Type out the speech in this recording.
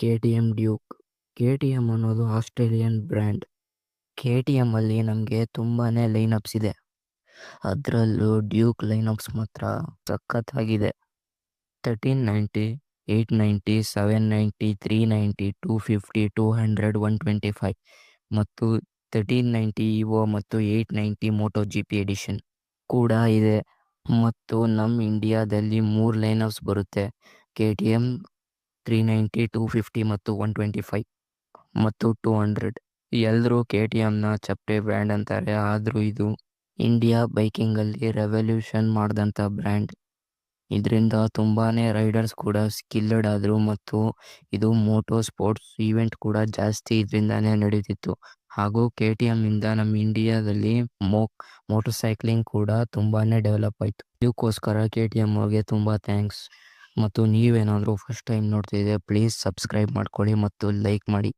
KTM Duke. KTM ಅನ್ನೋದು Australian brand. KTM ಅಲ್ಲಿ ನಮಗೆ ತುಂಬಾನೇ ಲೈನಪ್ಸ್ ಇದೆ. ಅದರಲ್ಲೂ ಡ್ಯೂಕ್ ಲೈನಪ್ಸ್ ಮಾತ್ರ ಸಖತ್ತಾಗಿದೆ. 1390, 890, 790, 390, 250, 200, 125 ಮತ್ತು 1390 ಇವೋ ಮತ್ತು 890 ಮೋಟೋ GP ಎಡಿಷನ್ ಕೂಡ ಇದೆ. ಮತ್ತು ನಮ್ಮ ಇಂಡಿಯಾದಲ್ಲಿ 3 ಲೈನಪ್ಸ್ ಬರುತ್ತೆ. KTM 390, 250 ಮತ್ತು 125 ಮತ್ತು 200. ಎಲ್ಲರೂ KTMನ ಚಪ್ಪಟೆ ಬ್ರ್ಯಾಂಡ್ ಅಂತಾರೆ, ಆದರೂ ಇದು ಇಂಡಿಯಾ ಬೈಕಿಂಗಲ್ಲಿ ರೆವಲ್ಯೂಷನ್ ಮಾಡಿದಂಥ ಬ್ರ್ಯಾಂಡ್. ಇದರಿಂದ ತುಂಬಾನೇ ರೈಡರ್ಸ್ ಕೂಡ ಸ್ಕಿಲ್ಡ್ ಆದರು ಮತ್ತು ಇದು ಮೋಟೋ ಸ್ಪೋರ್ಟ್ಸ್ ಈವೆಂಟ್ ಕೂಡ ಜಾಸ್ತಿ ಇದರಿಂದಾನೇ ನಡೀತಿತ್ತು. ಹಾಗೂ KTM ಇಂದ ನಮ್ಮ ಇಂಡಿಯಾದಲ್ಲಿ ಮೋಟರ್ ಸೈಕ್ಲಿಂಗ್ ಕೂಡ ತುಂಬಾನೇ ಡೆವಲಪ್ ಆಯಿತು. ಇದಕ್ಕೋಸ್ಕರ KTM ಅವ್ರಿಗೆ ತುಂಬ ಥ್ಯಾಂಕ್ಸ್. ಮತ್ತು ನೀವೇನಾದರೂ ಫಸ್ಟ್ ಟೈಮ್ ನೋಡ್ತಿದ್ರೆ ಪ್ಲೀಸ್ ಸಬ್ಸ್ಕ್ರೈಬ್ ಮಾಡ್ಕೊಳ್ಳಿ ಮತ್ತು ಲೈಕ್ ಮಾಡಿ.